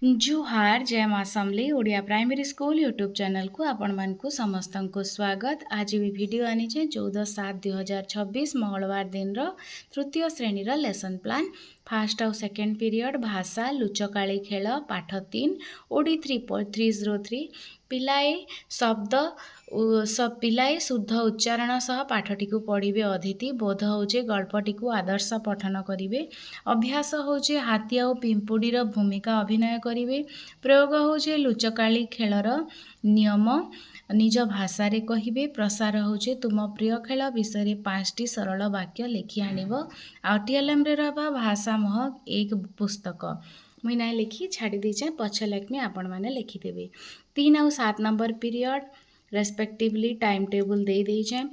जुहार जय माँ Samalei Odia primary school YouTube channel को आपण मानकु समस्त को स्वागत। आज भी वीडियो आनीचे 14/7/2026 मंगलवार दिन तृतीय श्रेणी लेसन प्लान फास्ट आउ सेकेंड पीरियड भाषा लुचकाली खेल पाठ 3 ओडी 3.303 पिलाए शब्द पिलाए शुद्ध उच्चारण सह पाठटी को पढ़े अदिति बोध होचे गल्पटी को आदर्श पठन करेंगे। अभ्यास होचे हाथी आउ पिंपुड़ीर भूमिका अभिनय करेंगे। प्रयोग होचे लुचकाली खेलर नियम निज भाषा रे कहिबे। प्रसार होचे तुम प्रिय खेल विषय 5टी सरल वाक्य लिखि आनिब। टीएलएम रे रहबा भाषा महक एक पुस्तक मुई ना लिखि छाड़ी देचे पछ लेखमी आपण माने लिखिदेबे। 3 और 7 number period respectively time table दे देचे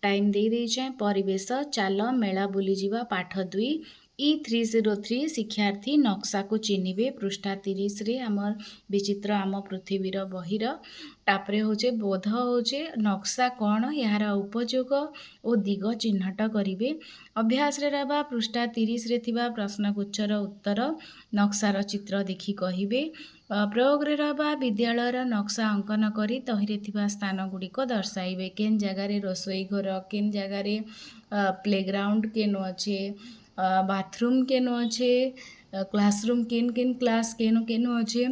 टाइम दे देचे। परिवेश चाल मेला बुली जीवा पाठ 2 E303 शिक्षार्थी नक्शा को चिन्हिबे। पृष्ठा 30 रे आमर विचित्र आम पृथ्वीर बहिर तापरे होचे बोध होचे नक्शा कौन यार उपयोग और दिग चिन्हट करिवे। अभ्यास रे रहबा पृष्ठा 30 रे थिबा प्रश्नगुच्छर उत्तर नक्शार चित्र देखि कहिबे। प्रयोग रे रहबा विद्यालयर नक्शा अंकन करी तहिरे थिबा स्थान गुड़िक दर्शाइबे। केन जगार रोसोई घर केन जगार प्लेग्राउंड केन अच्छे बाथरूम केन अच्छे क्लासरूम केन केन क्लास केन केन अच्छे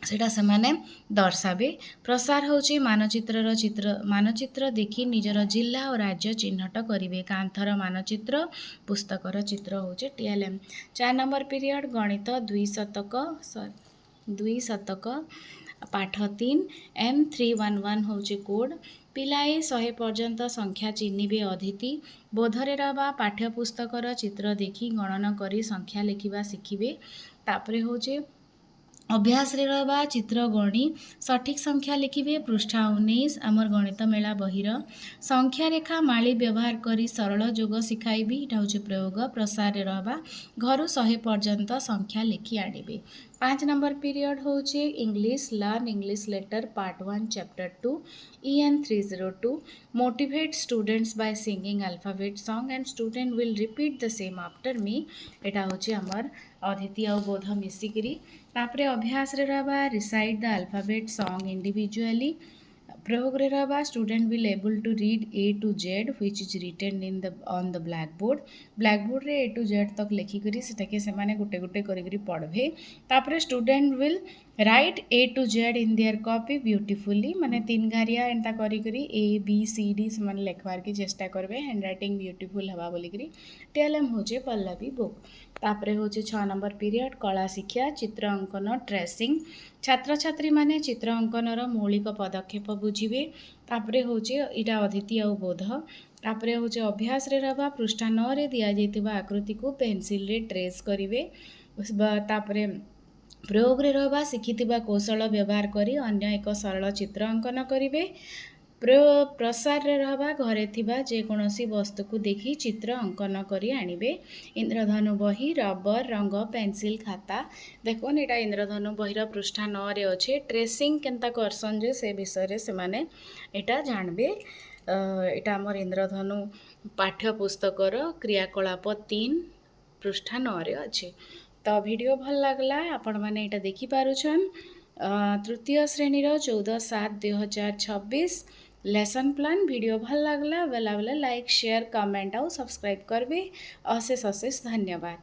सेटा सेमाने दर्शाबे। प्रसार होचे मानचित्र देखि निजर जिला और राज्य चिन्हट करिवे। कांथर मानचित्र पुस्तकर चित्र होचे टीएलएम। 4 नंबर पीरियड गणित 2 शतक पाठ 3 M311 होचे कोड। पिलाए 100 पर्यंत संख्या चिन्हिबे अदिति। बोधरे रहबा पाठ्यपुस्तकर चित्र देखि गणना करी संख्या लिखिबा शिखिबे। तापरे होचे अभ्यास रे रहबा चित्र गणी सठिक संख्या लिखिबे। पृष्ठा 19 आमर गणित मेला बहिर संख्या रेखा माली व्यवहार करी सरल जोग शिखाइबी। इटा होचे प्रयोग। प्रसार रे रहबा घर 100 पर्यंत संख्या लिखि आनिबे। 5 नंबर पीरियड होचे English learn English letter part 1 chapter 2 EN302 motivate students by singing alphabet song and student will repeat the same after me. एटा होचे आमर अदिति और बोध मिसिकरी। तापरे अभ्यास रे रहबा recite the alphabet song individually. प्रयोग रे रहबा student will able to read A to Z which is written in the on the blackboard रे A to Z तक लिखि करी सेटाके सेमाने गुटे गुटे करी करी पढ़बे। तापरे student will write A to Z in their copy beautifully माने 3 घारिया एंता करी करी ABCD सेमाने लिखवार की चेष्टा करबे। हैंड राइटिंग ब्यूटीफुल हवा बोली करी टीएलएम होचे पल्लवी बुक। तापरे होचे 6 नंबर पीरियड कला शिक्षा चित्र अंकन ट्रेसिंग। छात्र छात्री माने चित्र अंकनर मौलिक पदक्षेप बुझिबे। तापरे होचे इटा अदिति और बोध। तापरे होचे अभ्यास रे रहबा पृष्ठा 9 रे दिया जाइतिबा आकृति को पेंसिल रे ट्रेस करिवे। तापरे प्रयोग रे रहबा शिखितिबा कौशल व्यवहार करी अन्य एक सरल चित्र अंकन करिवे। प्रसार रे रहबा घरे थिबा जेकोसी वस्तु को देखि चित्र अंकन करी आनिबे। इंद्रधनु बही रबर रंग पेंसिल खाता देखो एटा इंद्रधनु बहीर पृष्ठा 9 रे अच्छे। ट्रेसिंग केनता करसन जे से विषय से माने एटा जानबे। एटा हमर इंद्रधनु पाठ्य पुस्तकर क्रियाकलाप 3 पृष्ठा 9 रे अच्छे। तो वीडियो भल लागला आपण माने एटा देखि पारुछन। तृतीय श्रेणी 14/7/2026 लेसन प्लान वीडियो भल लागला बेला बेला लाइक शेयर कमेंट और सब्सक्राइब करबे। अशेष अशेष धन्यवाद।